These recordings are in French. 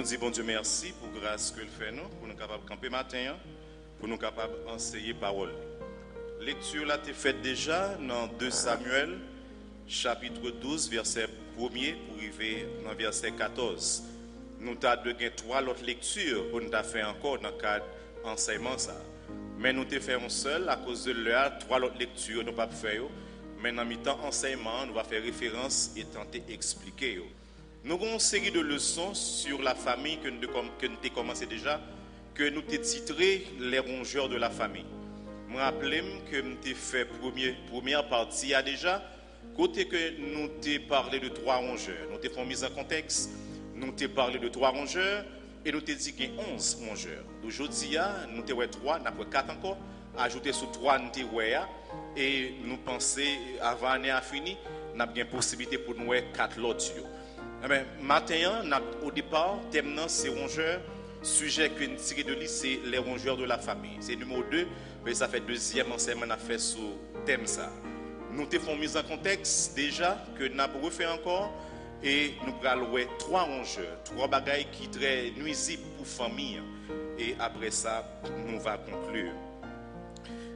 Nous disons bon Dieu merci pour la grâce qu'il fait nous, pour nous capables de camper matin, pour nous capables d'enseigner parole. Lecture là t'es faite déjà dans 2 Samuel, chapitre 12, verset 1er pour arriver dans verset 14. Nous avons de 3 autres lectures pour nous faire encore dans le cadre d'enseignement ça. Mais nous te faisons seul à cause de l'heure, 3 autres lectures nous pas faire. Mais dans mi-temps enseignement, nous va faire référence et tenter d'expliquer. Nous avons une série de leçons sur la famille que nous avons commencé déjà, que nous avons titré les rongeurs de la famille. Je me rappelle que nous avons fait première partie déjà, côté que nous avons parlé de 3 rongeurs. Nous avons fait mise en contexte, nous avons parlé de 3 rongeurs et nous avons dit qu'il y a 11 rongeurs. Aujourd'hui, nous avons 3, nous avons 4 encore, ajouter sur 3 nous avons et nous pensons avant l'année à fini, nous avons une possibilité pour nous 4 autres. Matin, au départ, thème c'est rongeurs. Sujet que nous tirons de lui, c'est les rongeurs de la famille. C'est numéro 2, mais ça fait deuxième enseignement qu'on a fait sur thème ça. Nous te faisons mise en contexte déjà que nous avons refait encore et nous allons 3 rongeurs, 3 bagailles qui sont très nuisibles pour la famille. Et après ça, nous allons conclure.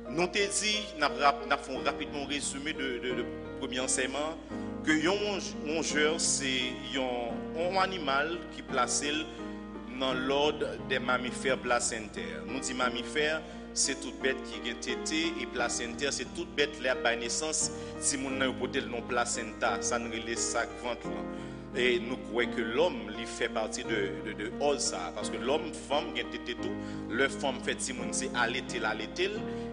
Nous te dit, nous avons rapidement un résumé de premier enseignement que un rongeur c'est un animal qui placé dans l'ordre des mammifères placentaires. Nous disons mammifères, c'est toute bête qui a tété et placentaire, c'est toute bête qui a naissance. Si nous avons porté le nom placenta, ça nous relève sac ventre. Et nous croyons que l'homme lui fait partie de all ça. Parce que l'homme, femme, il y a tété tout. Le femme fait si nous c'est allaiter.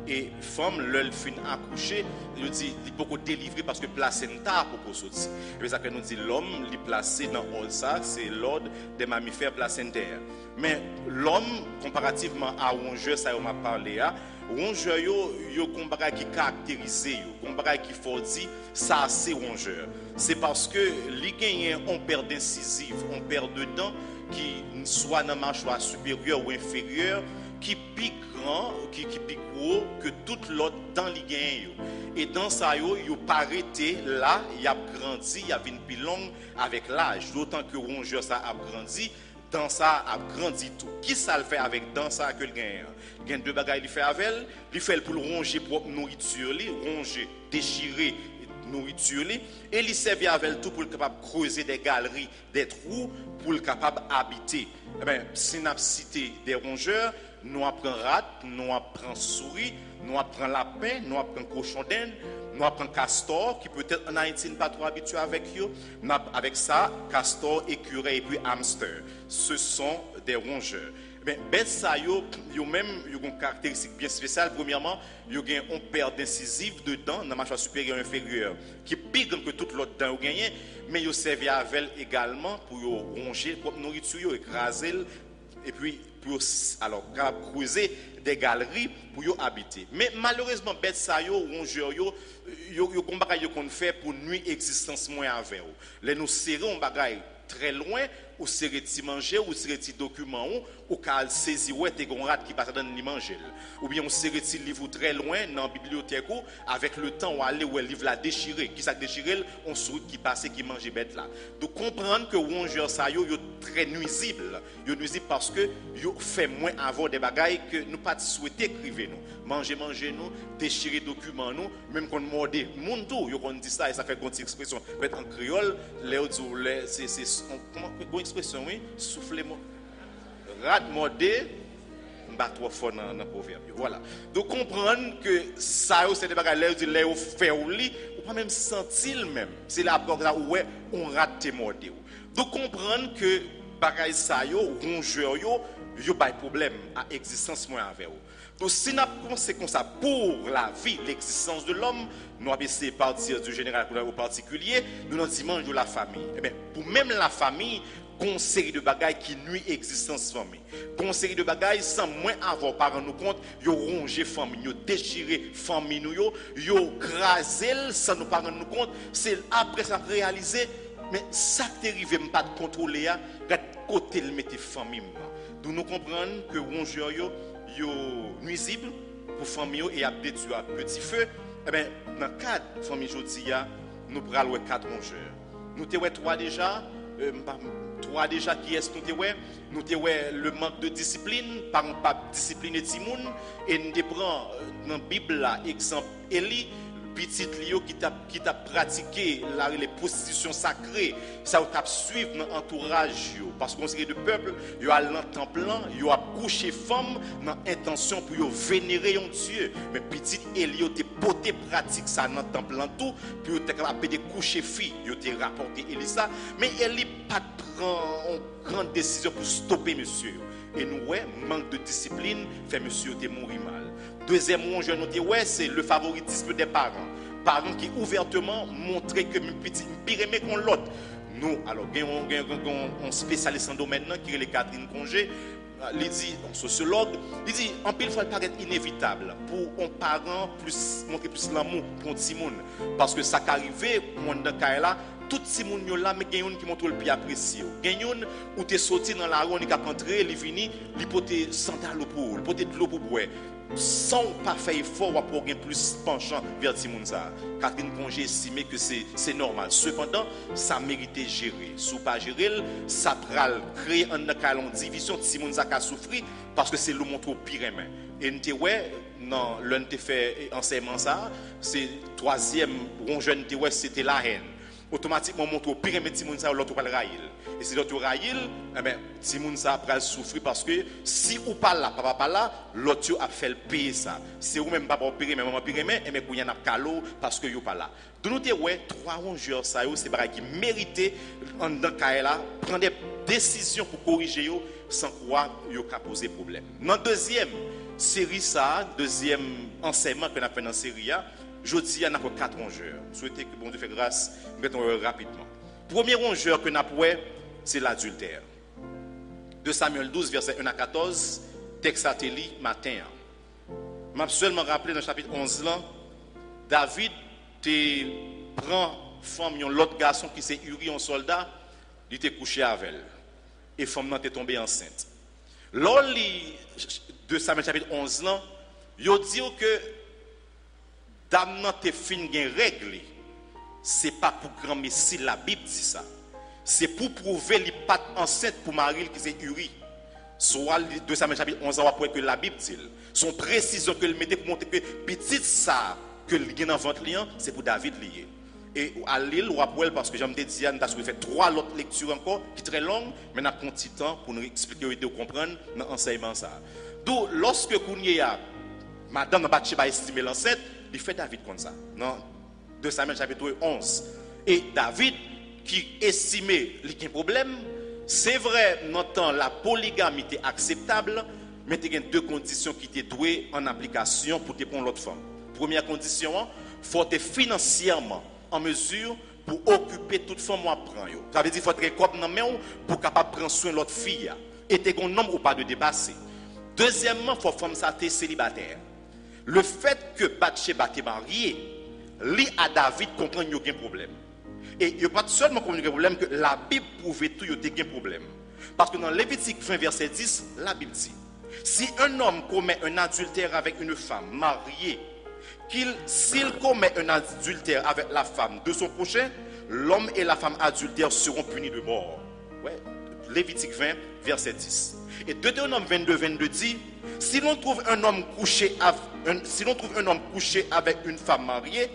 Et femme, le fin accoucher, il dit il peut délivrer parce que placenta pour sortir. Et c'est ça que nous dit l'homme, il placé dans all ça, c'est l'ordre des mammifères placentaires. Mais l'homme, comparativement à rongeur, ça on m'a parlé, rongeur yo combat qui caractérisé, combat qui faut dire ça c'est rongeur. C'est parce que li gagne on perd d'incisive, on perd de dents qui soit dans mâchoire supérieure ou inférieure qui pique grand, qui pique gros que toute l'autre dans li gagne. Et dans ça yo paraîté là, il a grandi, il a une plus longue avec l'âge, d'autant que rongeur ça a grandi. Dans ça a grandi tout. Qui ça le fait avec dans ça que le gagne? Il y a 2 bagages il fait avec elle, il fait pour ronger propre nourriture, ronger, déchirer nourriture et il servait avec tout pour le capable creuser des galeries, des trous pour le capable habiter. Eh ben, si nous cité des rongeurs, nous apprenons rat, nous apprenons souris, nous apprenons lapin, nous apprenons cochon d'Inde, nous apprenons castor qui peut-être en Haïti n'est pas trop habitué avec eux. Avec ça, castor, écureuil et puis hamster. Ce sont des rongeurs. Ben, ça yo même une caractéristique bien spéciale. Premièrement, yo gagne on perd d'incisive dedans dans la mâchoire supérieure et inférieure qui plus grand que toute l'autre dent gagné, mais yo servi avec également pour yo ronger pour nourriture, écraser et puis pour alors creuser des galeries pour yo habiter. Mais malheureusement bête ça yo rongeur yo combat yo qu'on fait pour nuit existence moins avec eux. Les nous serrer on bagaille très loin ou serrer ti manger ou serrer ti document ou cal saisir ouais te gon rat qui passe dans li manger ou bien on serrer ti livre très loin dans bibliothèque avec le temps ou aller où livre la déchirer qui ça déchirer on sourit qui passe qui mange bête là. Donc comprendre que rongeur ça yo très nuisible parce que yo fait moins avoir des bagailles que nous pas souhaiter écrire nous manger nous déchirer documents nous même qu'on mordé monde tout yo qu'on dit ça et ça fait une expression peut-être en créole les c'est comment expression oui souffler rat mordé pas trop fort dans le proverbe. Voilà. Donc comprendre que ça c'est des bagages là dit là au fait ou li ou pas même sentir même. C'est là là où on rate tes mordé. Donc comprendre que bagages ça yo rongeur yo pas problème à existence moins avec eux. Donc si n'a pensé comme ça pour la vie, l'existence de l'homme, nous avons essayé de partir du général au particulier, nous avons dimanche de la famille. Eh bien, pour même la famille, une série de bagailles qui nuit existence famille. Une série de bagailles sans moins avoir par nous compte, yo ronger famille, yo déchirer famille nous yo craser sans nous par nous compte, c'est après ça réaliser mais ça t'arrive pas de contrôler à côté le mettre famille. Donc nous comprenons que rongeur yo nuisible pour famille et a détruit à petit feu. Eh bien, dans le cadre de la famille aujourd'hui, nous prenons 4 rongeurs. Nous avons 3 déjà, 3 fois déjà qui est-ce nous te ouais le manque de discipline, parents pas discipliner Timoun, et nous te prend dans la Bible là exemple Élie, petit Lio qui t'a pratiqué les prostitutions sacrées, ça t'a suivre dans l'entourage parce qu'on série de peuple, il y a dans temple, il y a couché femme dans intention pour vénérer un Dieu, mais petit Élie te poté pratique ça dans temple tout, puis il t'a capable de coucher fille, il t'a rapporté Élisa, mais Élie pas prend une grande décision pour stopper monsieur. Et nous ouais manque de discipline fait monsieur te mourir mal. Deuxième point, je note, ouais, c'est le favoritisme des parents. Parents qui ouvertement montraient que mes petits pire aimé qu'on l'autre. Nous, alors, on spécialiste en domaine qui est les Catherine Congé, il dit, un sociologue, il dit, en pile fois, il paraît inévitable pour un parent montrer plus l'amour pour un petit monde. Parce que ça qui arrive, dans le cas là, tout ces gens là, mais il y a qui montre le plus apprécié. Il y a où tu es sorti dans la rue, il est rentré, il est venu, il peut te sandales pour, il peut te de l'eau pour boire. Sans pas faire effort pour gagner plus penchant vers Timonza. Catherine Congé estimé que c'est normal. Cependant, ça méritait gérer. Si pas gérer, ça pral créer une division de Timonza qui a souffert parce que c'est le montre pire main. Et nous ouais non, l'un te fait enseignement ça, c'est troisième jeune ouais c'était la haine. Automatiquement montre pire mais Timonza l'autre pas le rail. Et si l'autre rail, eh ben Timonza pral souffrir parce que si ou pas là, papa pas là, l'autre a fait le payer ça. C'est ou même papa pire mais maman pire mais qu'on y en a calo parce que yo pas là. De nous te ouais trois rongeurs ça yo c'est bagarre qui méritait en dans là prendre des décisions pour corriger yo sans quoi yo ka poser problème. Dans deuxième série ça, deuxième enseignement que nous avons fait dans la série jeudi, il y a 4 rongeurs. Je souhaite que bon Dieu fait grâce, mettons rapidement. Premier rongeur que nous avons, c'est l'adultère. De Samuel 12, verset 1 à 14, texte atelier matin. Je m'ai seulement rappelé dans le chapitre 11, là, David te prend femme, l'autre garçon qui s'est Uri, un soldat, il était couché avec elle. Et femme est tombée enceinte. Lors de Samuel chapitre 11, là, il dit que dame nan te fin gen règle, c'est pas pour grand messie la Bible dit ça. C'est pour prouver li pas enceinte pour Marie qui c'est Uri. Soit de Samuel chapitre 11 après que la Bible dit. Son précision que le mettait pour montrer que petite ça que le gen dans ventre liant, c'est pour David lié. Et à l'île ou après parce que j'aime te dire nous avons fait 3 autres lectures encore qui très longues, mais n'a pas un petit temps pour nous expliquer et comprendre dans l'enseignement ça. Donc lorsque Kounia madame Bathsheba estimé l'enceinte, il fait David comme ça. Non, 2 Samuel chapitre 11. Et David, qui estimait qu'il y a un problème, c'est vrai, dans la polygamie était acceptable, mais il y a 2 conditions qui étaient douées en application pour te prendre l'autre femme. Première condition, il faut être financièrement en mesure pour occuper toute femme ou prendre. Ça veut dire qu'il faut être comme dans main pour capable prendre soin de l'autre fille. Et tu es un homme ou pas de dépasser. Deuxièmement, il faut femme ça célibataire. Le fait que Bathsheba est mariée, lui à David comprend qu'il y a un problème. Et il n'y a pas seulement un problème, que la Bible prouve tout qu'il y a un problème. Parce que dans Lévitique 20, verset 10, la Bible dit, si un homme commet un adultère avec une femme mariée, s'il commet un adultère avec la femme de son prochain, l'homme et la femme adultère seront punis de mort. Ouais. Lévitique 20, verset 10. Et Deutéronome 22, 22 dit, si l'on trouve un homme couché avec une femme mariée,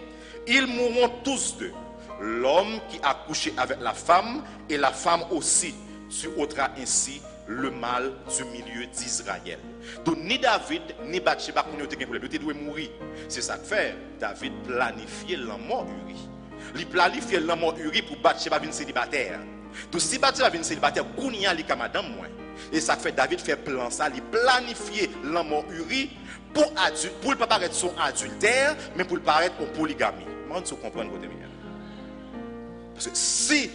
ils mourront tous deux. L'homme qui a couché avec la femme et la femme aussi. Tu ôteras ainsi le mal du milieu d'Israël. Donc ni David ni Bathsheba n'ont pas de problème. Ils doivent mourir. C'est ça que fait David planifier la mort Uri. Il planifie la mort Uri pour Bathsheba venir célibataire. Donc si Bathsheba vient célibataire, Kounia li ka madame moi. Et ça fait David fait plan ça, il planifier la mort Uri pour ne pas paraître son adultère, mais pour paraître en polygamie. Moi, je comprends votre bien. Parce que si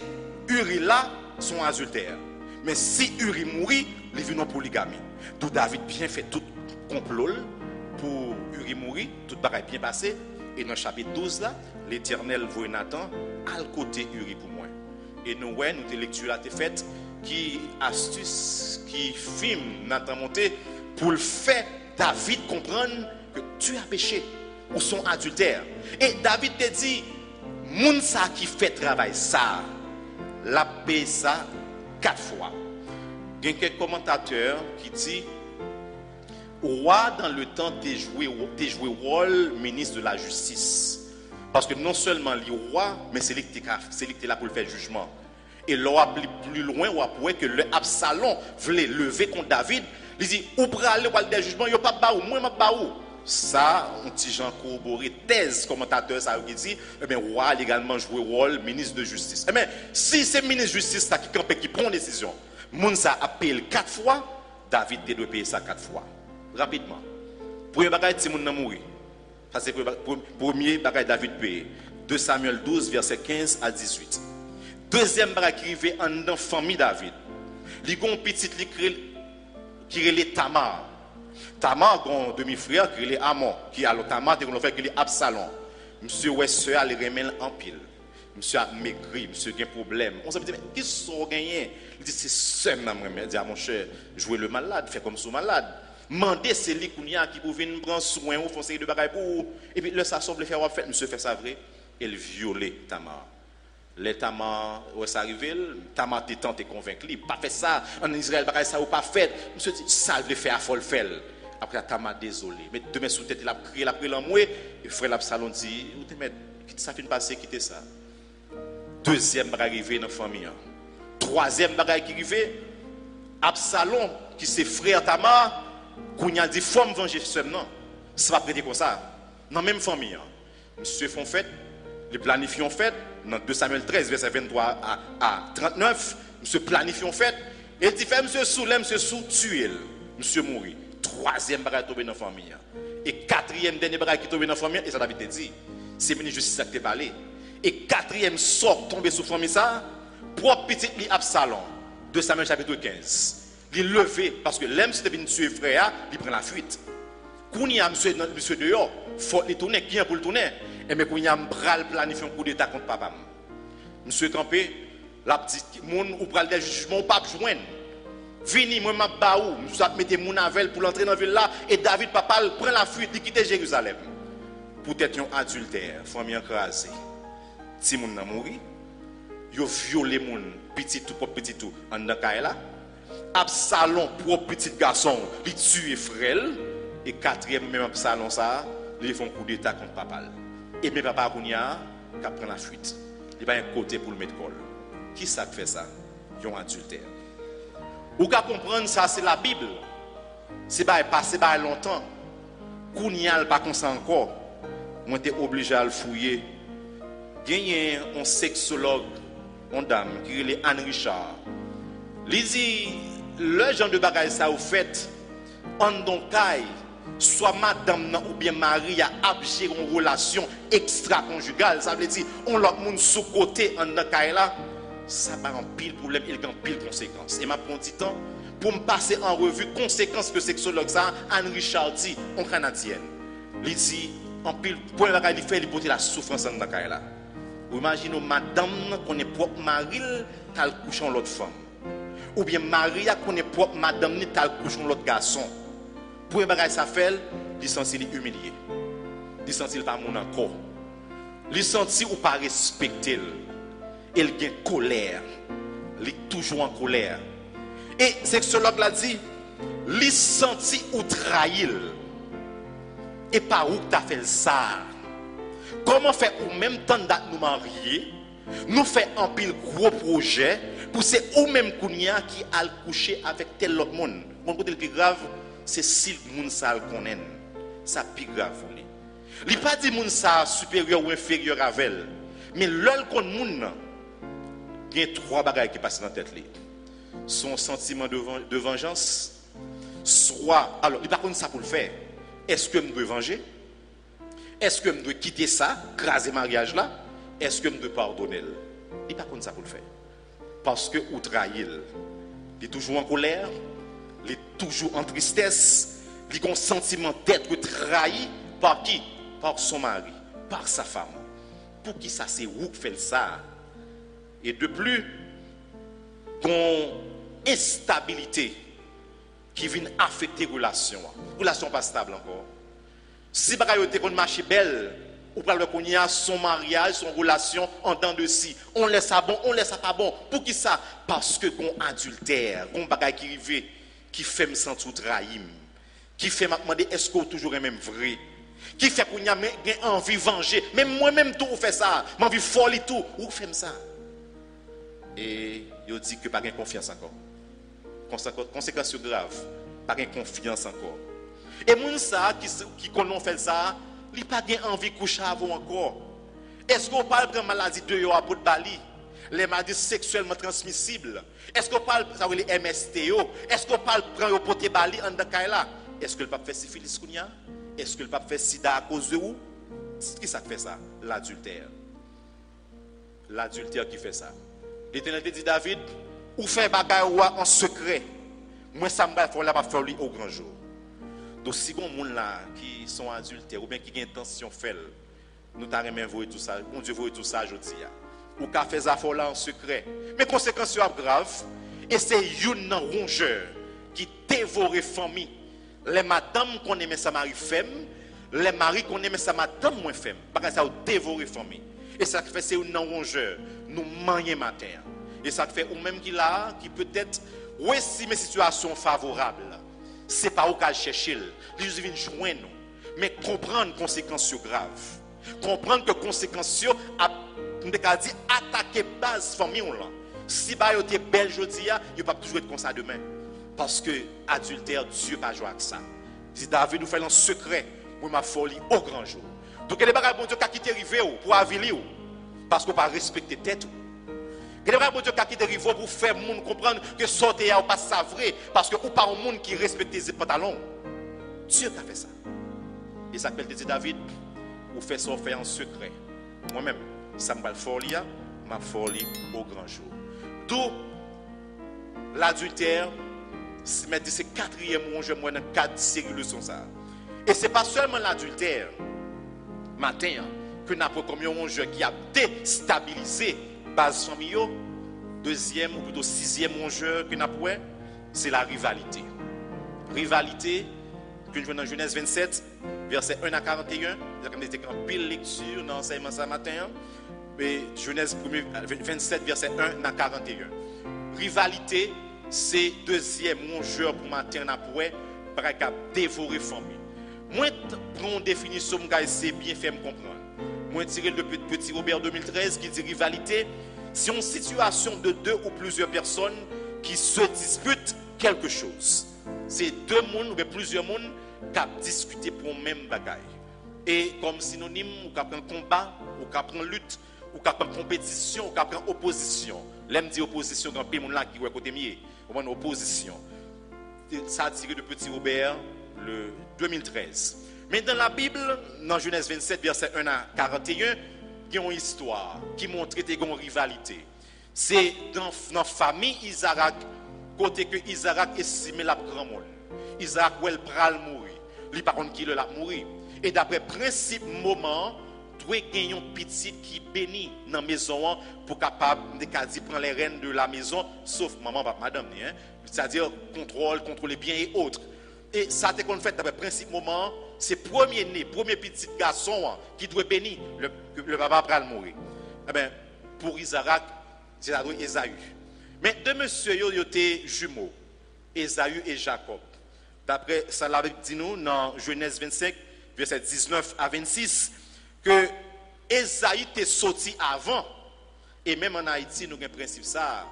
Uri là, son adultère, mais si Uri mourit, il vient en polygamie. Donc David bien fait tout complot pour Uri mourir, tout paraît bien passé. Et dans le chapitre 12 là, l'Éternel voit Nathan à le côté Uri pour moi. Et nous, ouais, nous, lecture là, faite qui astuce, qui film Nathan monté pour le faire David comprendre que tu as péché ou son adultère. Et David te dit, moun ça qui fait travail ça, la paix ça, 4 fois. Il y a quelques commentateurs qui disent roi dans le temps t'es joué rôle ministre de la justice. Parce que non seulement le roi, mais c'est lui qui est là pour le faire jugement. Et là, plus loin, on pourrait que le Absalom voulait lever contre David. Il dit, ou pour aller pour le jugement, il n'y a pas de baou, moi je ne baou. Ça, un petit Jean corroboré, thèse commentateur, ça qui dit, eh bien, roi a également joué rôle ministre de justice. Eh bien, si c'est ministre de justice qui prend une décision, Mounsa a payé 4 fois, David doit payer ça 4 fois. Rapidement. Premier bagage, c'est moun nan mouri. Ça c'est premier bagage David paye. 2 Samuel 12, verset 15 à 18. Deuxième bagage qui arrive en dans famille David. Il y a un petit qui est Tamar. Tamar, un demi-frère qui est Amon, qui a le Tamar, qui est Absalom. Monsieur Wesseur a les remèdes en pile. Monsieur a maigri, monsieur a un problème. On se dit, mais qu'est-ce qu'on a gagné? Il dit, c'est seul qui me dit, mon cher, jouez le malade, fais comme sous malade. Mandez c'est lui qui peut venir prendre soin ou faire de bagaille pour. Et puis là, ça semble faire fait, monsieur fait ça vrai. Elle violait Tamar. Les Tamar, où ça arrive, Tamar t'es convaincu, il pas fait ça. En Israël, bagaille ça ou pas fait. Monsieur dit, ça le fait à folle fait. Après, Tamar désolé. Mais demain sous tête, il a crié, il a pris l'amoué. Et frère l'Absalom dit, ça fait passer, quitter ça. Deuxième bagaille arrivé dans la famille. Troisième bagaille qui arrivé, Absalom, qui c'est frère Tamar, qu'on a dit, faut me venger seulement. Ça va prêter comme ça. Dans la même famille. Monsieur font fête, les planifions fête, dans 2 Samuel 13, verset 23 à 39, monsieur planifie fête, et il dit, fait monsieur Soulem, monsieur Sou, tuer, monsieur mourir. Troisième bagage tombé dans la famille. Et quatrième dernier bagage qui tombé dans la famille, et ça David te dit, c'est ministre justice qui t'a parlé. Et quatrième sort tombé sous famille ça, propre petit li Absalom, 2 Samuel chapitre 15. Il levé parce que l'homme s'était venu tuer frère, il prend la fuite. Quand il y a monsieur dehors, il faut le tourner, qui est pour le tourner? Et mais quand il y a un bras planifié un coup d'état contre papa. Monsieur campé, la petite monde ou pral des jugements ou pas joindre. Vini moi m'a baou, monsieur mettez mon avel pour l'entrer dans la ville là et David papa prend la fuite, il quitte Jérusalem. Peut-être un adultère, famille écrasée. Si moun nan mouri, yo violé moun petit tout propre petit tout en dans là. Absalom propre petit garçon, il tue frère et quatrième même Absalom ça, ils font coup d'état contre papa. Et mes papa kounya qui prend la fuite. Il pas un côté pour le mettre col. Qui ça fait ça? Yon adultère. Ou qu'à comprendre ça c'est la Bible. C'est pas passé pas longtemps. Kounya pas comme ça encore. Moi t'es obligé à le fouiller. Gagné un sexologue, une dame qui est Anne Richard. Il dit le genre de bagaille ça au fait en donc soit madame ou bien mari a abgé une relation extra-conjugale, ça veut dire on l'autre monde sous côté en dans là, ça va en pile problème, il y a en pile conséquences. Et m'a prend du temps pour me passer en revue conséquences que sexologue ça Anne Richard dit en canadienne. Il dit en pile pour la il fait il porter la souffrance en dans là. Ou imaginez madame qu'on est propre mari t'as couché l'autre femme. Ou bien mari qu'on est propre madame ni t'as couché l'autre garçon. Pour un bagage ça fait, il senti humilié. Il senti pas mon encore. Il senti ou pas respecter. Il a colère. Il est toujours en colère. Et sexologue l'a dit, il senti ou trahir. Et par où tu as fait ça? Comment faire au même temps d'être nous marier, nous faire un pile gros projet pour c'est au même kounia qui a couché avec tel autre monde. Mon côté le plus grave, c'est si le monde ça le connaît. Ça plus grave. Il pas dit monde ça supérieur ou inférieur à elle, mais l'ol qu'on monde il y a 3 bagages qui passent dans la tête li. Son sentiment de vengeance, soit alors il pas contre ça pour le faire. Est-ce que je dois venger? Est-ce que je dois quitter ça, craser le mariage là? Est-ce que je dois pardonner? Il pas contre ça pour le faire. Parce que ou trahir, il est toujours en colère, il est toujours en tristesse, il a un sentiment d'être trahi par qui? Par son mari, par sa femme. Pour qui ça c'est où fait ça? Et de plus, une instabilité qui vient affecter la relation. Relation pas stable encore. Si bagaille te kon marché belle, Ou parle qu'on y a son mariage, son relation en dents de scie. On laisse ça bon, on laisse ça pas bon. Pour qui ça? Parce que qu'on adultère, qu'on bagaille qui rive, qui fait me sentir trahir, qui fait me demander est-ce qu'on toujours même vrai, qui fait qu'on y a envie de venger. Même moi-même tout fait ça, m'envie folie tout, ou fait ça. Et il dit que pas de confiance encore. Conséquences graves, pas de confiance encore. Et moun ça qui connaît fait ça, il pas de envie de coucher avant encore. Est-ce qu'on parle de maladie de yo à bout de bali? Les maladies sexuellement transmissibles? Est-ce qu'on parle de les MSTO? Est-ce qu'on parle de prendre au poté bali en là? Est-ce que le pape fait syphilis kounya? Est-ce que le pape fait sida à cause de où? Qui ça fait ça? L'adultère. L'adultère qui fait ça. L'Éternel dit David, ou fait bagaille en secret. Moi ça me va faire lui au grand jour. Donc si on monde là qui sont adultères ou bien qui ont intention faire, nous t'arrêtons voir tout ça, on Dieu voit tout ça aujourd'hui. Ou qu'a fait ça là en secret. Mais conséquences sont graves et c'est une rongeur qui dévore famille. Les madames qu'on aime sa mari femme, les maris qu'on aime sa madame moins femme. Parce que ça dévore famille. Et ça fait c'est une rongeur nous manier matin. Et ça fait ou même qui là qui peut-être ouais si mes situations favorables. C'est pas où qu'à chercher, il vient joindre nous. Mais comprendre les conséquences graves. Comprendre que les conséquences a dit attaquer base famille là. Si ba yo te belle jodi a, yo pas toujours être comme ça demain. Parce que adultère Dieu pas jouer avec ça. Dit David nous fait en secret pour ma folie au grand jour. Donc les bagages bon Dieu qui quitter river pour avili ou parce qu'on pas respecter tête. Quel est bon Dieu qui dérive pour faire monde comprendre que sortir ou pas savrer parce que ou pas un monde qui respecte ses pantalons. Dieu a fait ça. Et ça s'appelle David ou fait ça faire en secret. Moi-même, ça me va folie, ma folie au grand jour. D'où l'adultère, c'est quatrième mot je moi dans quatre séries de ça. Et c'est pas seulement l'adultère matin que n'a pas comme un jeu qui a déstabilisé base famille. Deuxième ou plutôt sixième enjeu que nous avons, c'est la rivalité. Rivalité que nous voyons dans Genèse 27, verset 1 à 41. Nous avons été en pile lecture dans l'enseignement ce matin. Mais Genèse 27, verset 1 à 41. Rivalité, c'est deuxième enjeu pour matin pour dévorer la famille. Moi, pour une définition, c'est bien fait me comprendre. Moi, tiré le petit Robert 2013 qui dit rivalité. C'est une situation de deux ou plusieurs personnes qui se disputent quelque chose. C'est deux mondes ou plusieurs mondes qui discutent pour le même bagaille. Et comme synonyme, ou qui prend combat, ou qui prend lutte, ou qui prend compétition, ou qui prend opposition. L'aime dit opposition, quand il y a là qui est côté mieux, ou une opposition. Ça a tiré de petit Robert le 2013. Mais dans la Bible, dans Genèse 27, verset 1 à 41, il y a une histoire qui montre qu'il y a une rivalité. C'est dans la famille Isaac, côté que Isaac estime la grand monde. Isaac ou elle pral mourir. Lui par contre qui l'a mourir. Et d'après principe moment, doit gagner une petite qui bénit dans la maison pour capable de prendre les rênes de la maison, sauf maman, papa, madame, hein? C'est-à-dire contrôler bien et autres. Et ça c'est qu'on fait d'après principe moment. C'est premier né, premier petit garçon qui doit bénir le papa pral mourir. Eh bien, pour Isaac, c'est Esaü. Mais deux messieurs, ils étaient jumeaux, Esaü et Jacob. D'après ça l'avait dit nous dans Genèse 25, verset 19 à 26, que Esaü était sorti avant. Et même en Haïti, nous avons un principe ça.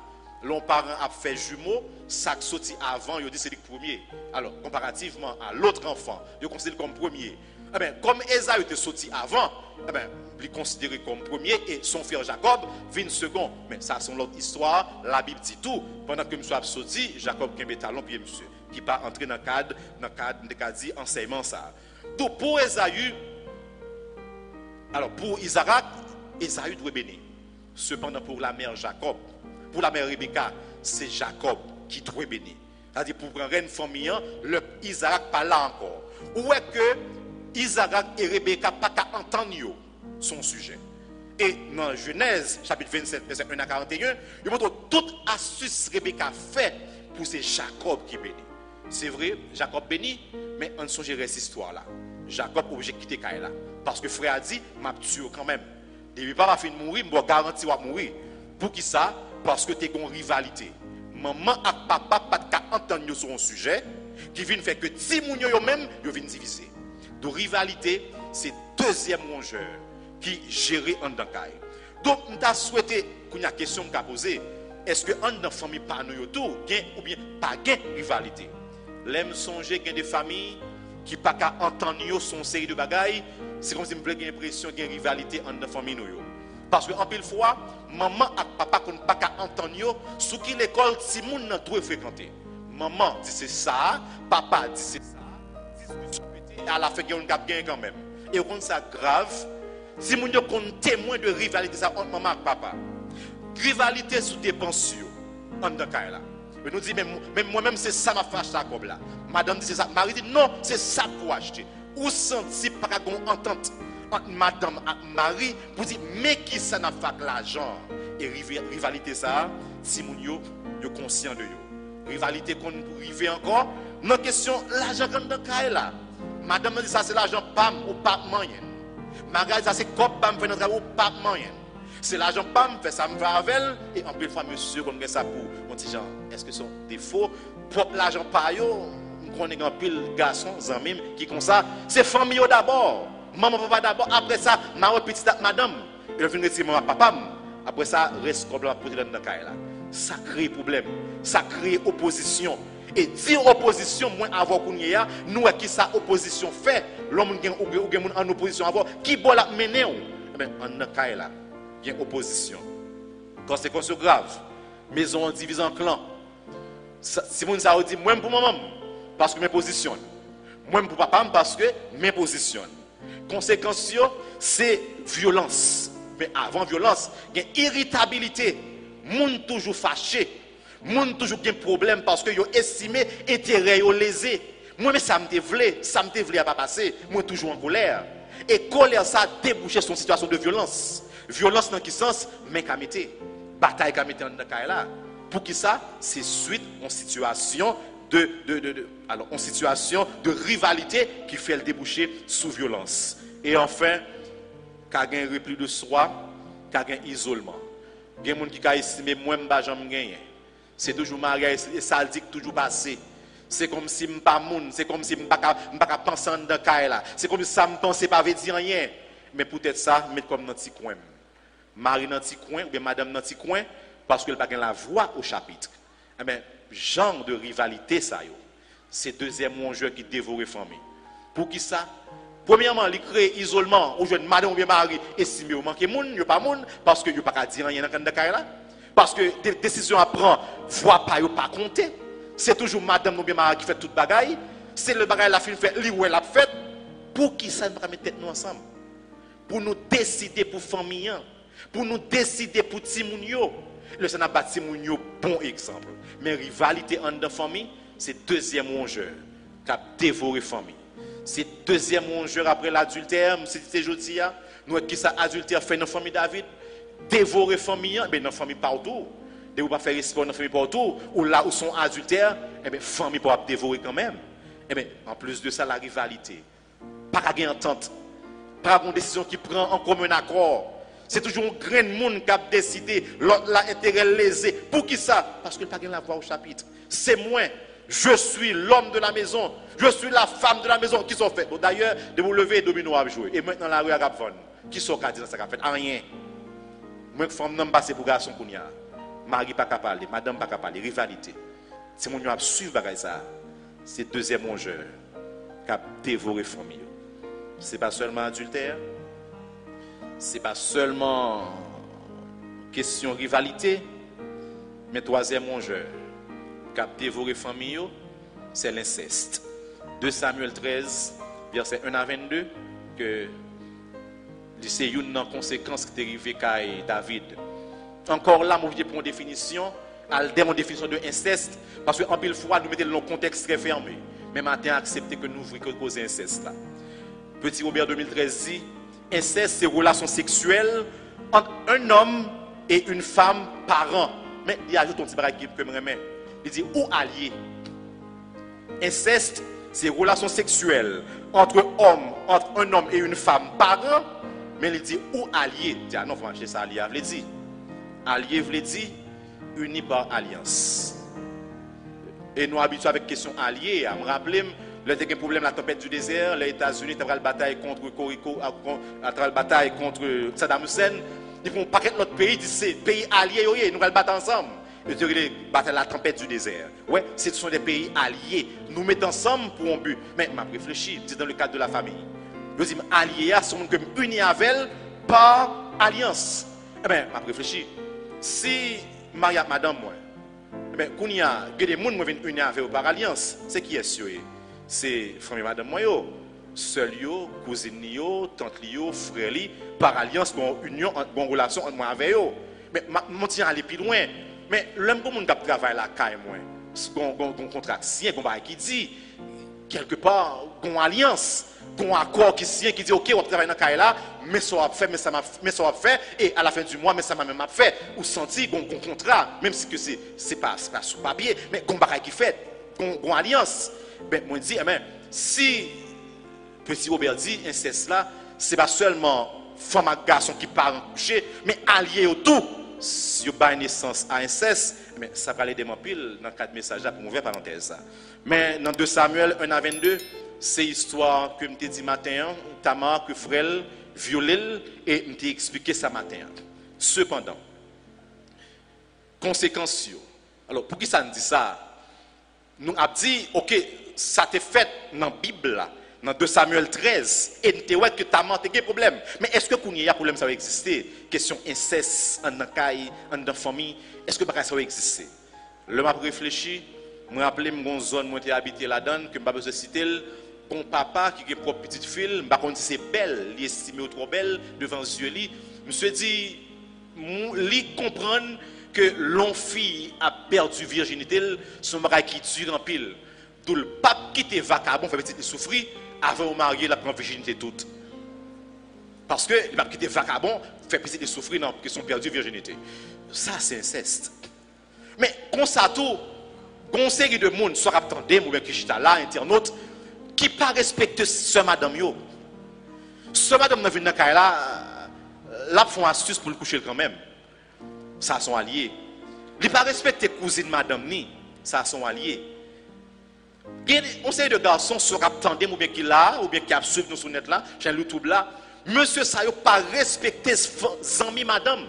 L'on parent a fait jumeaux, ça qui sorti avant, il dit c'est le premier. Alors, comparativement à l'autre enfant, il considère comme premier. Eh bien, comme Esaü était sorti avant, eh bien, il est considéré comme premier et son frère Jacob vient second. Mais ça, c'est l'autre histoire. La Bible dit tout. Pendant que monsieur a sorti, Jacob qui a un talon, puis monsieur, qui pas entrer dans le cadre de enseignement ça. Donc, pour Esaü, alors pour Isaac, Esaü doit bénir. Cependant, pour la mère Jacob, pour la mère Rebecca, c'est Jacob qui doit bénir. C'est-à-dire pour prendre une famille, le Isaac pas là encore. Où est que Isaac et Rebecca pas qu'à entendre son sujet. Et dans Genèse, chapitre 27, verset 1 à 41, il montre toute astuce Rebecca fait pour c'est Jacob qui bénit. C'est vrai, Jacob bénit, mais on songe cette histoire là. Jacob obligé de quitter Kaila. Parce que frère a dit, m'a tué quand même. Depuis papa fin de mourir, je garantis va mourir. Pour qui ça? Parce que tu as une rivalité. Maman et papa pas entendre sur un sujet qui vient faire que si moun yo même yo viennent diviser. Donc rivalité, c'est deuxième rongeur qui gère en dankaï. Donc on t'a souhaité qu'on a question qu'a poser, est-ce que en dans famille pas nous tout gain ou bien pas gain rivalité? L'aime songer gain des familles qui pas qu'à entendre yo son série de bagailles, c'est comme si me voulait gain l'impression gain rivalité en dans famille nous yo. Parce que en pile fois, maman et papa qu'on pas qu'à entendre yo sous qui l'école si moun nan doit fréquenter. Maman dit c'est ça, papa dit c'est ça, discussion à la fin on cap gain quand même. Et on ça grave si moun yo kon témoin de rivalité ça entre maman et papa. Rivalité sous tes pensions en dans là. Mais nous dit même moi-même c'est ça m'a fait acheter comme là. Madame dit c'est ça, Marie dit non, c'est ça pour acheter. Ou senti pas qu'on entente entre madame et Marie pour dire mais qui ça n'a fait l'argent et rivalité ça si moun yo conscient de yo. Rivalité qu'on pour arriver encore non question l'argent dans là. Madame dit ça c'est l'argent pam ou pas moyen. Marie ça c'est cop pam fait notre ou pas moyen. C'est l'argent pam fait ça me va avec et en plus fois monsieur comme ça pour on dit genre est-ce que son défaut propre l'argent pas yo on connaît un pile garçon zanmim qui comme ça c'est famille d'abord maman papa d'abord après ça ma petite madame elle vient retirer maman papa après ça reste comme la poser dans caille là ça crée problème ça crée opposition et dire opposition moins avant qu'on y a nous qui ça opposition fait l'homme ou en opposition avant qui bon la mener ben en caille là il y a opposition. Conséquence grave. Maison divisée en clans. Si mon ça dit moi pour maman parce que je me positionne. Moi pour papa parce que je me positionne. Conséquence c'est violence. Mais avant violence, il y a irritabilité. Moun toujours fâché. Moun toujours un problème parce que yo estimé intérêt yo lésé. Moi mais ça me voulait à pas passer. Moi toujours en colère. Et colère ça débouché sur une situation de violence. Violence dans quel sens? Mais qu'à mettre. Bataille qu'à mettre dans le là. Pour qui ça? C'est suite en situation en situation de rivalité qui fait le déboucher sous violence. Et enfin, qu'a un repli de soi, qu'a un isolement. Il y a des gens qui ont estimé moi je jamais gagné. C'est toujours mariage et ça dit toujours passé. C'est comme si je ne pas moun, c'est comme si je ne pas penser dans le là. C'est comme si ça me pensait pas veut dire rien. Mais peut-être ça, mettre comme dans petit coin. Marie dans petit coin ou bien madame dans petit coin parce qu'elle n'a pas la voix au chapitre. Eh bien, genre de rivalité ça yo. C'est deuxième enjeu qui dévore la famille. Pour qui ça? Premièrement, il crée isolement aux jeunes madame ou bien mari estimé ou manqué moun, yo pas moun parce que yo pas dire rien dans le cas là. Parce que des décisions à prendre, voix pas yo pas compter. C'est toujours madame ou bien mari qui fait toute bagaille. C'est le bagaille la fin fait li ou elle a fait. Pour qui ça ne pas mettre tête nous ensemble? Pour nous décider pour famille, pour nous décider pour Timounio. Le Sénat pas Timounio, bon exemple. Mais rivalité en de famille, c'est deuxième rongeur qui a dévoré la famille. C'est deuxième rongeur après l'adultère, c'est jeudi, nous qui ça adultère fait dans la famille David, dévorer la famille, mais dans la famille partout. De vous pas faire respect dans la famille partout, ou là où sont adultères, eh bien, famille pour dévorer quand même. Eh bien, en plus de ça, la rivalité. Pas qu'à entente. Pas une décision qui prend en commun accord. C'est toujours un grain de monde qui a décidé, l'autre là intérêt lésé. Pour qui ça? Parce que pas la voix au chapitre. C'est moi. Je suis l'homme de la maison. Je suis la femme de la maison. Qui sont faits? Bon, d'ailleurs, de vous lever, domino à jouer. Et maintenant, la rue à Gapfon. Qui sont qu'à dire ça qu'a fait? Rien. Moi, que femme n'aime pas pour garçon qu'on y a. Marie pas qu'à parler, madame pas qu'à parler. Rivalité. Si mon a suivre ça, c'est deuxième rongeur qui a dévoré la famille. Ce n'est pas seulement adultère. Ce n'est pas seulement question rivalité, mais troisième rongeur qui a dévoré la famille, c'est l'inceste. 2 Samuel 13, verset 1 à 22, que c'est une conséquence qui est arrivée à David. Encore là, je vais pour une définition, une définition de inceste, parce qu'en pile fois, nous mettons dans un contexte très fermé. Mais maintenant, accepter que nous voulons causer inceste là. Petit Robert 2013 dit, inceste, c'est relation sexuelle entre un homme et une femme par an. Mais il ajoute un petit barrage que je remets. Il dit, ou allié. Inceste, c'est relation sexuelle entre un homme et une femme parent, mais il dit ou allié. Il dit ah non, faut acheter ça allié, il dit. Allié veut dire uni par alliance. Et nous habitués avec question allié, à me rappeler le dernier problème la tempête du désert, les États-Unis ont la bataille contre Corico, la bataille contre Saddam Hussein. Ils font paquet l'autre pays, c'est pays alliés, nous allons battre ensemble. Ils ont battre la tempête du désert. Ouais, ce sont des pays alliés. Nous mettons ensemble pour un but. Mais je réfléchis, c'est dans le cadre de la famille. Je dis alliés, sont unis avec elle par alliance. Eh bien, je réfléchis. Si Maria, madame, moi, eh bien, quand il y a des gens qui viennent unir avec par alliance, c'est qui est-ce? C'est famille madame moi, seul yo, cousine yo, tante yo, frère li, par alliance, une union, une relation entre moi avec eux. Mais je tiens à aller plus loin. Mais l'homme comme on travaille la caille moi, un contrat sien, qui dit quelque part, une alliance, un accord qui sien qui dit ok, on travaille dans la caille là, mais ça va faire, mais ça va faire, et à la fin du mois, mais ça m'a même fait, ou senti un contrat, même si que c'est pas sous papier, mais un bagage qui fait, une alliance. Ben, moi, je dis, si petit Robert dit, inceste là, c'est pas seulement femme et garçon qui partent coucher, mais alliés au tout. Si vous avez naissance à inceste, ça va aller des pile dans 4 messages là pour ouvrir parenthèse. Mais dans 2 Samuel 1 à 22, c'est l'histoire que je t'ai dit matin, Tamar, que frère, violé, et je t'ai expliqué ça matin. Cependant, conséquences. Alors, pour qui ça nous dit ça? Nous avons dit, ok, ça t'est fait dans la Bible, dans 2 Samuel 13, et tu vois que tu as manqué des problèmes. Mais est-ce que il y a un problème, ça va exister? Question inceste, en caille, en famille, est-ce que ça va exister? Le m'a réfléchi, je me rappelle une zone où j'ai habité là-dedans, que je n'ai pas besoin de citer, mon papa qui a une propre petite fille, je ne sais pas si c'est belle, il estime trop belle devant les yeux. Je me suis dit, il comprendre que l'enfant a perdu virginité, son mari qui dure en pile. Tout le pape qui était vacabon fait petit souffrir avant de marier la prendre virginité toute. Parce que le pape qui était vacabon fait petit souffrir dans question perdu virginité. Ça c'est inceste. Mais comme ça tout, une série de monde soit attendé ou bien qui chita là internaute qui pas respecter ce madame yo. Ce madame dans vient dans là font astuce pour le coucher quand même. Ça sont alliés. Il pas respecter cousine madame ni, ça sont alliés. On sait de garçons sur attendez ou bien qui là ou bien qui a suivi nous sur net là, j'ai YouTube là, monsieur ça yo pas respecter zami madame.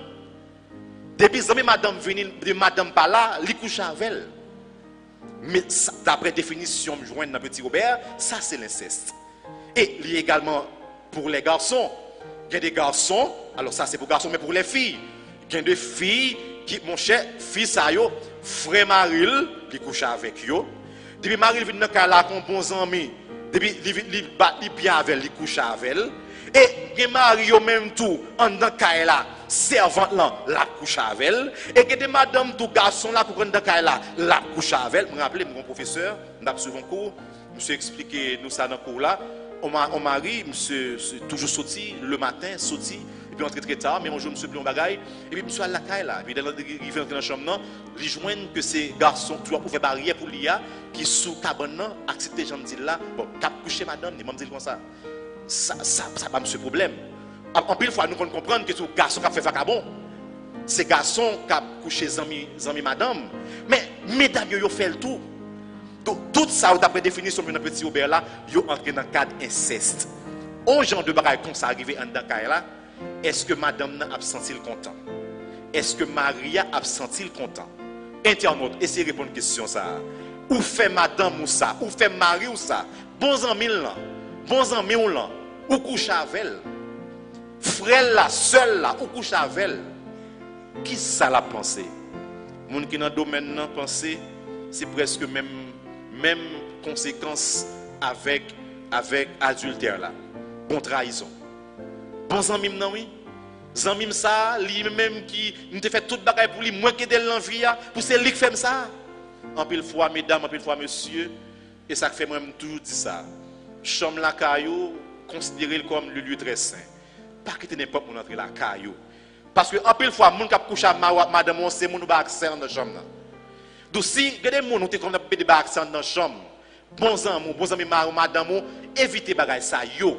Depuis zami madame venir de madame pas là, li couche avec elle. Mais d'après définition me joindre dans petit Robert, ça c'est l'inceste. Et il y a également pour les garçons, il y a des garçons, alors ça c'est pour garçons mais pour les filles, il y a des filles qui mon cher fils ça yo, frère Maril qui couche avec yo. Depuis Maril vient dans la con bons amis, depuis il bien avec elle, il couche avec elle. Et que Mario même tout en dans là, servante là, la couche avec elle. Et que des madame tout garçon là pour prendre dans là, la couche avec elle. Je me rappelle mon professeur, n'a souvent cours, monsieur expliqué nous ça dans cours là. On mari, monsieur toujours sorti le matin, sorti et puis entrer très tard, mais un jour monsieur pris un bagaille et puis monsieur à la caille là, et puis il vient dans la chambre là, il joindre que ces garçons tu pour faire barrière pour l'IA qui sous cabane là, accepter j'en dis là, bon, cap coucher madame, il m'a dit comme ça. Ça pas ce problème. En pile fois nous comprendre que ce garçon qui a fait vagabond, c'est garçon qui a couché zami madame, mais mesdames yo fait le tout. Tout ça d'après définition de petit Robert là, yo entré dans le cadre inceste. Au genre de bagaille comme ça arrivé en dans là, est-ce que madame a senti le content? Est-ce que Maria a senti le content? Internaute, essayez de répondre à question ça. Où fait madame ou ça? Où fait mari ou ça? Bons amis là. Bons amis ou là, ou couche avec elle. Frère là, seul là, ou couche avec elle. Qui ça la pensée? Moun qui dans le domaine nan pensée, c'est presque même conséquence avec adultère là. Bon trahison. Bons amis nan oui. Zanmim ça, lui même qui nous te fait toute bagaille pour lui, moi qui de l'envie pour c'est lui qui fait ça. En pile fois mesdames, en pile fois monsieur, et ça fait moi toujours dit ça. Chambre la caillou, considérez-le comme le lieu très saint. Pas quitter n'importe où entrer la caillou. Parce que en pile fois, moun qui couche à madame, c'est moun qui a accès dans la chambre. Donc si, regardez moun qui ont des accès dans la chambre, bons amis, madame, évitez bagay ça yo.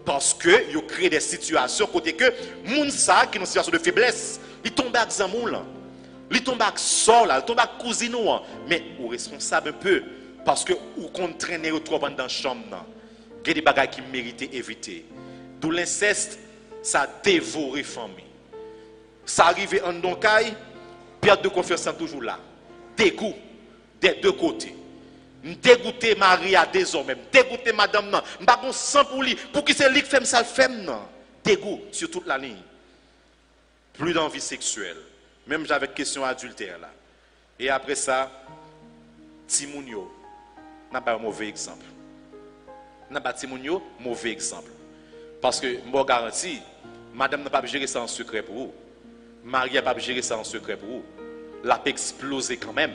Parce que yo crée des situations côté que moun ça qui est dans une situation de faiblesse, il tombe avec zamou là. Il tombe avec sort là, il tombe avec cousine ou mais ou responsable un peu parce que ou qu'on traîne trop dans chambre là. Il y a des bagages qui méritent éviter. D'où l'inceste, ça dévore famille. Ça arrive en donkaï, perte de confiance toujours là. Dégoût des deux côtés. Dégoûter Maria désormais, dégoûter madame non, m'pas bon sang pour lui, pour qui c'est lui qui fait ça le fait non. Dégoût sur toute la ligne. Plus d'envie sexuelle, même j'avais question adultère là. Et après ça, Timounio n'a pas un mauvais exemple. N'a pas Timounio mauvais exemple. Parce que moi garantis, madame n'a pas géré ça en secret pour vous. Maria n'a pas géré ça en secret pour vous. La peut exploser quand même.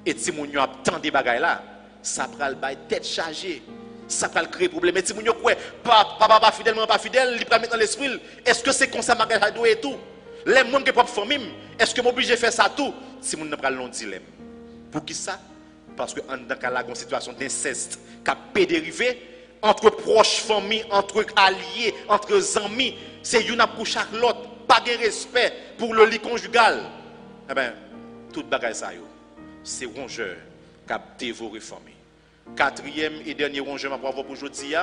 Et Timounio a tant de bagailles là. Ça prend le bail tête chargée. Ça prend le créer problème. Mais Timounio quoi? Papa pas fidèle, maman pas fidèle, il prend mettre dans l'esprit. Est-ce que c'est comme ça Maria doit et tout? Les gens qui propre famille, est-ce que m'oblige à faire ça tout? Timounio n'a pas le long dilemme. Pour qui ça? Parce que dans la situation d'inceste qui a dérivé entre proches familles, entre alliés, entre amis, c'est une pour chaque l'autre, pas de respect pour le lit conjugal. Eh bien, tout bagaille ça c'est rongeur qui a dévoré famille. Quatrième et dernier rongeur que je vais pour aujourd'hui,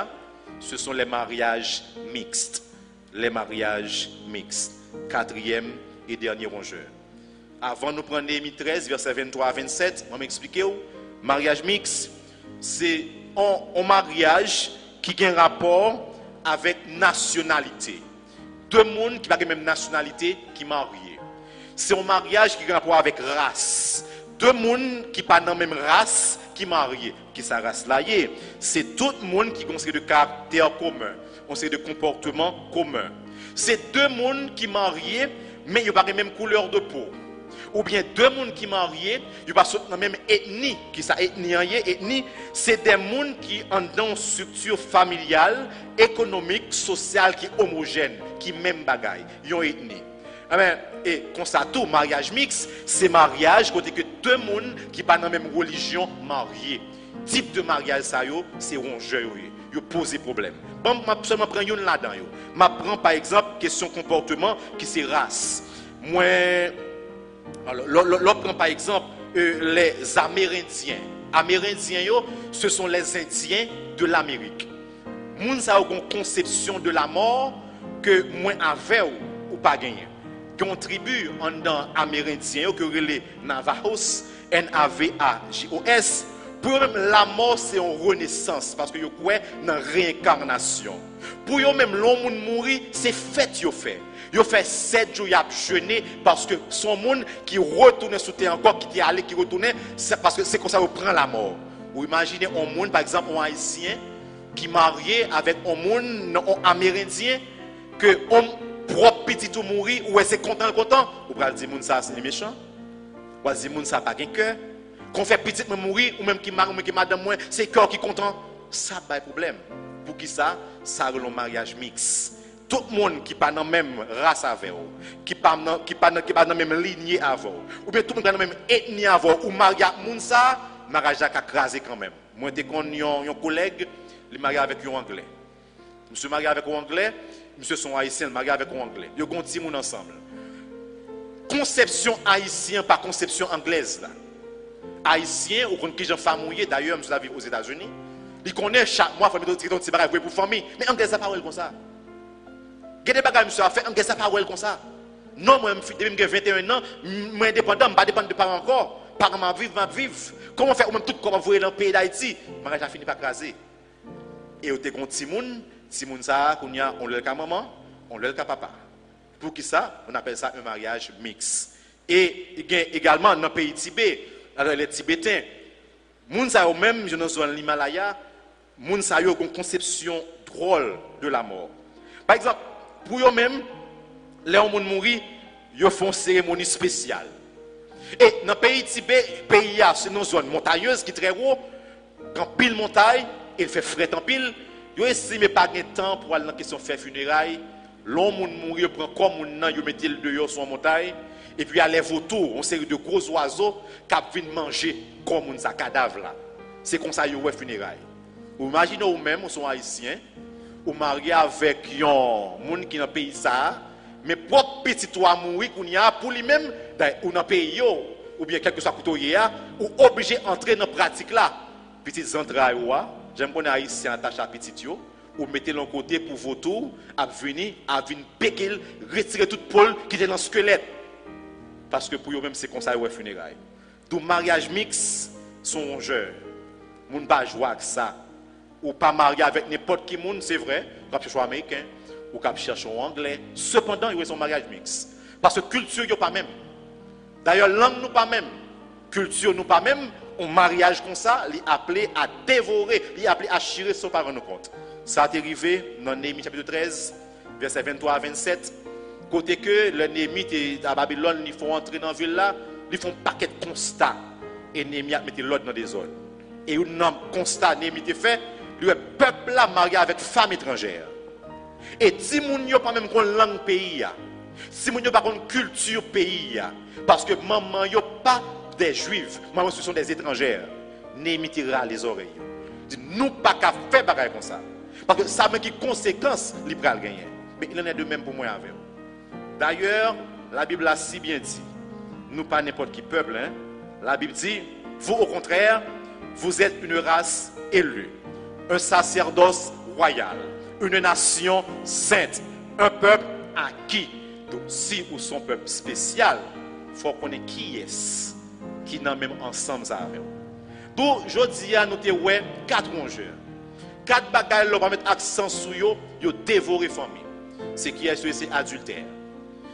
ce sont les mariages mixtes. Les mariages mixtes. Quatrième et dernier rongeur. Avant de prendre Néhémie 13, versets 23 à 27, je vais m'expliquer. Mariage mixte, c'est un mariage qui a un rapport avec nationalité. Deux personnes qui n'ont pas la même nationalité qui marient. C'est un mariage qui a un rapport avec race. Deux personnes qui n'ont pas la même race qui marient. Qui sa race là c'est tout le monde qui a un de caractère commun, un de comportement commun. C'est deux personnes qui marient, mais ils n'ont pas la même couleur de peau. Ou bien deux personnes qui marient, ils ne sont pas dans la même ethnie. Qui sa ethnie, c'est des gens qui ont une structure familiale, économique, sociale qui est homogène, qui même bagaille, ils ont une ethnie. Et comme ça, tout mariage mixte, c'est mariage côté que deux personnes qui ne sont pas dans la même religion mariées. Type de mariage, c'est rongeur, ils posent problème. Bon, je seulement prendre une là-dedans. Je prends par exemple question comportement qui c'est race. Moi, l'autre prend par exemple les Amérindiens. Amérindiens, ce sont les Indiens de l'Amérique. Moun sa ont une conception de la mort que moi avait ou pas gagné. Qui ont tribu en dans Amérindiens que les Navajos, N-A-V-A-J-O-S. Pour eux, la mort, c'est une renaissance. Parce que vous croyez dans la réincarnation. Pour eux, même l'homme mourir, c'est fait, yo fait. Yo fait 7 jours, il a jeûné parce que son monde qui retourne sous terre encore, qui est allé, qui retourne, c'est parce que c'est comme ça qu'on prend la mort. Vous imaginez un monde, par exemple, un haïtien qui marié avec un monde, un amérindien, que homme propre petit tout mourir, ou est-ce content, ou va dire moun ça c'est méchant, ou va dire moun ça pas de cœur. Qu'on fait petit mourir, ou même qui marie, ou même qui madame moi, c'est cœur qui content. Ça pas de problème. Pour qui ça? Ça a un mariage mixte. Tout le monde qui n'est pas dans la même race avec vous, qui n'est pas dans la même lignée avec vous, ou bien tout le monde dans la même ethnie avec vous, ou marié avec moun ça, mariage a crasé quand même. Moi, je connais un collègue, il est marié avec un Anglais. Monsieur marié avec un Anglais, monsieur son haïtien, marié avec un Anglais. Ils ont dit moun ensemble. Conception haïtienne par conception anglaise là. Haïtien, ou qui j'en famille, d'ailleurs, monsieur vit aux États-Unis. Il connaît chaque mois, il faut mettre un petit bagage pour famille. Mais anglais, ça parle comme ça. Il y a des bagages, monsieur, à faire, anglais, ça parle comme ça. Non, moi, depuis que j'ai 21 ans, je suis indépendant, je ne dépends pas de parents encore. Parents m'a vivre. Comment faire, ou même tout comme vous dans le pays d'Haïti, je j'ai fini par craser. Et vous avez un petit monde ça, on le cas maman, on le cas papa. Pour qui ça? On appelle ça un mariage mixte. Et il y a également dans le pays Tibet, alors les Tibétains, moun sa yo même, je ne suis pas l'Himalaya, moun sa yo une conception drôle de la mort. Par exemple, pour eux même, les gens qui mourent, ils font une cérémonie spéciale. Et dans le pays Tibet, c'est une zone montagneuse qui est très haut, quand pile montagne, il fait fret en pile, ils estiment pas de temps pour aller dans la question de faire funérailles. L'homme qui mourut, prend comme un ils mettent le dehors sur la montagne. Et puis, il y a les vautours, une série de gros oiseaux qui viennent manger comme un cadavre là. c'est comme ça, vous funérailles. Vous imaginez vous-même, vous sont haïtiens, vous mariez avec un monde qui est dans le pays, mais propre petit toi mourir pour lui-même, ou dans le pays, ou bien quelque chose à côté, ou obligé d'entrer dans la pratique là. Petites entrailles, j'aime qu'on haïtien attaché à petit ou mettez l'un côté pour vos tours, à venir péquer, retirer toute poule qui est dans le squelette. Parce que pour eux-mêmes, c'est comme ça, ouais, funérailles. Tout mariage mix, sont rongeurs. Moun pas jouer avec ça. Ou pas marier avec n'importe qui monde, c'est vrai. Ou chercher un américain, ou chercher un anglais. Cependant, il y a son mariage mix. Parce que culture n'est pas même. D'ailleurs, langue nous pas même. Culture nous pas même. Un mariage comme ça, il est appelé à dévorer, il est appelé à chirer son par nous compte. Ça a arrivé dans Néhémie chapitre 13, verset 23 à 27. Côté que le Néhémie à Babylone, ils font entrer dans la ville là, ils font un paquet de constats. Et Néhémie a mis l'ordre dans des zones. Et un constat Néhémie fait, le peuple là marié avec femme étrangère. Et si moun yo pas même une langue pays, si moun yo pas une culture pays, parce que maman yo pas des juifs, maman ce sont des étrangères, Néhémie tira les oreilles. Dit nous pas qu'à faire bagaille comme ça. Parce que ça même qui conséquence li pral gagner. Mais il en est de même pour moi avec. D'ailleurs, la Bible a si bien dit, nous pas n'importe qui peuple, hein. La Bible dit, vous au contraire, vous êtes une race élue, un sacerdoce royal, une nation sainte, un peuple acquis. Donc si vous sont peuple spécial, il faut qu'on ait qui est, qui n'a même ensemble ça avec. Donc je dis à nous ouais 4 rongeurs. 4 bagages là, on va mettre accent sur yo dévorer famille. C'est qui est c'est adultère.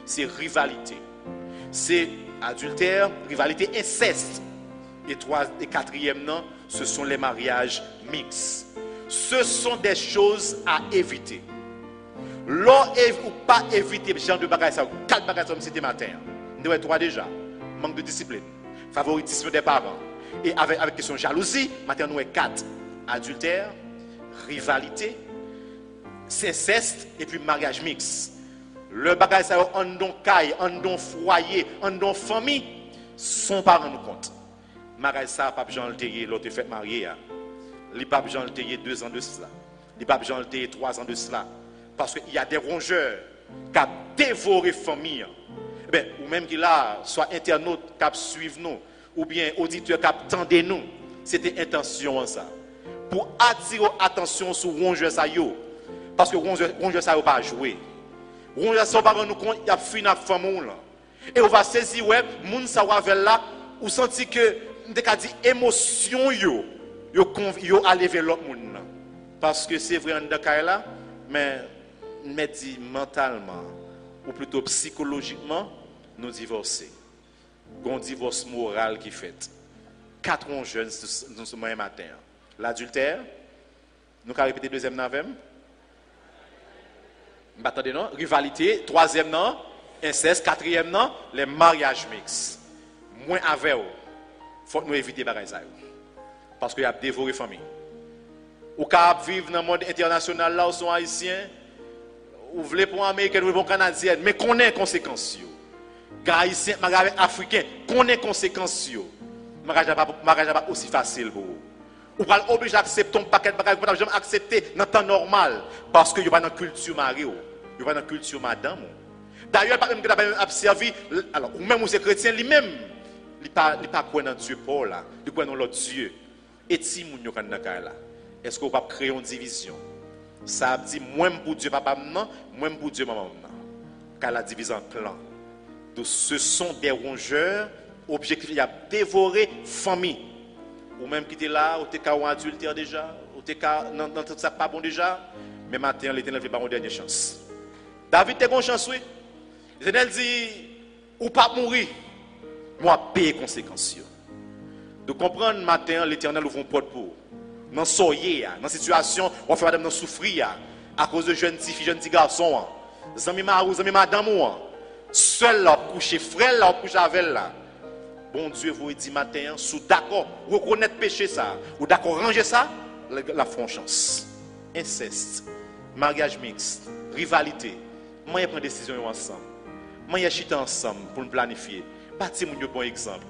C'est rivalité. C'est adultère, rivalité, inceste. Et 4e non, ce sont les mariages mixtes. Ce sont des choses à éviter. L'on ou pas éviter ce genre de bagages, 4 bagages comme c'était matin. Nous 3 déjà. Manque de discipline, favoritisme des parents. Et avec question jalousie, maintenant nous 4. Adultère, rivalité, inceste et puis mariage mixte. Le bagage ça en don caille, en don foyer, en don famille, son parent nous compte. Mariage ça pape Jean le Théier l'autre fait marier. Les pape Jean le Théier 2 ans de cela. Les pape Jean le Théier 3 ans de cela. Parce qu'il y a des rongeurs qui ont dévoré famille. Ben, ou même qui là, soit internaute qui suivent nous, ou bien auditeur qui attendent nous. C'était intention ça. Pour attirer attention sur rongeurs ça yo. Parce que rongeurs ça yo pas jouer. Rongeurs ça pas nous compte, il y a fini avec famille là. Et on va saisir ouais, moun ça va vers là, ou sentir que des cas dit émotion yo aller vers l'autre monde. Parce que c'est vrai en cas là, mais dit mentalement ou plutôt psychologiquement nous divorcer. Un divorce moral qui fait. 4 jeunes ce matin. L'adultère, nous allons répéter 2e nom. Attendez non, rivalité, 3e nom, inceste, 4e nom, les mariages mixtes. Moins avec eux. Faut nous éviter les ça. Parce qu'il y a dévoré famille. Ou quand vivre dans le monde international là où sont haïtiens, ou voulez pour américain ou pour canadien, mais qu'on ait conséquences. Haïtien, mariage africain, qu'on ait conséquences. Mariage pas aussi facile pour vous. Ou pas obligé d'accepter un paquet de bagages que vous jamais accepter dans le temps normal parce que vous pas dans la culture mariée, vous pas dans la culture madame. D'ailleurs, pas même que vous observé, alors ou même vous êtes chrétien lui-même, il pas croire dans Dieu Paul là, il croit dans l'autre Dieu. Et si moun yo kan dans là, est-ce que vous pas créer une division? Ça dit moi pour Dieu papa non, moi pour Dieu maman non. Car la division en clan. Donc ce sont des rongeurs, objectif il a dévoré famille. Ou même qui était là, ou t'es qu'à un adultère déjà, ou t'es qu'à dans tout ça pas bon déjà, mais maintenant l'Éternel fait pas une dernière chance. David t'es une chance oui. L'Éternel dit ou pas mourir, moi payer conséquences. De comprendre matin l'Éternel ouvre une porte pour. Dans soyer, dans situation, on fait madame souffrir à cause de jeunes filles, jeunes garçons. Zami marou, zami madame seul là coucher, frère là coucher avec là. Bon Dieu vous dit matin, sous d'accord, reconnaître péché ça, ou d'accord ranger ça, la franchise. Inceste, mariage mixte, rivalité. Moi je prends des décisions ensemble. Moi je chita ensemble pour nous planifier. Bâtir mon bon exemple.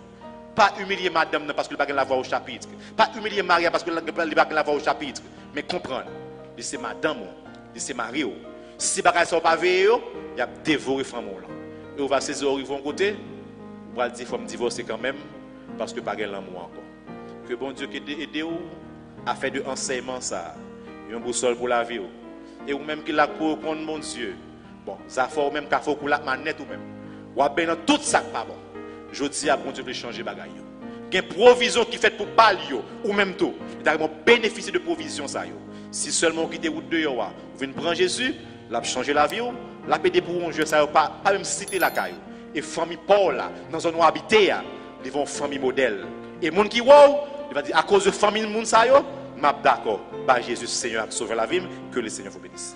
Pas humilier madame parce que le bagage la voix au chapitre. Pas humilier Maria parce que le bagage la voix au chapitre. Mais comprendre, c'est madame, c'est mari. Si ces bagages sont pas veillés, il y a dévoré femme là. Et on va saisir au rivon côté, on va dire qu'il faut me divorcer quand même parce que pas de l'amour encore. Que bon Dieu qui aide à faire de enseignement ça, un boussole pour la vie. Et ou même qui la cour contre mon Dieu. Bon, ça faut même qu'il faut pour la manette ou même. Ou bien dans tout ça pas bon. Je dis à bon Dieu de changer bagaille. Il y a une provision qui fait pour pas ou même tout. Il y a bénéficier de provision ça yo. Si seulement qui route de yo, vous venez prendre Jésus, l'a changer la vie, l'a pédé pour un jeu ça pas même citer la caillou. Et famille Paul là, dans zone où habiter, ils vont famille modèle. Et monde qui wow, il va dire à cause de famille monde ça yo, m'a d'accord. Bah Jésus Seigneur a sauvé la vie, que le Seigneur vous bénisse.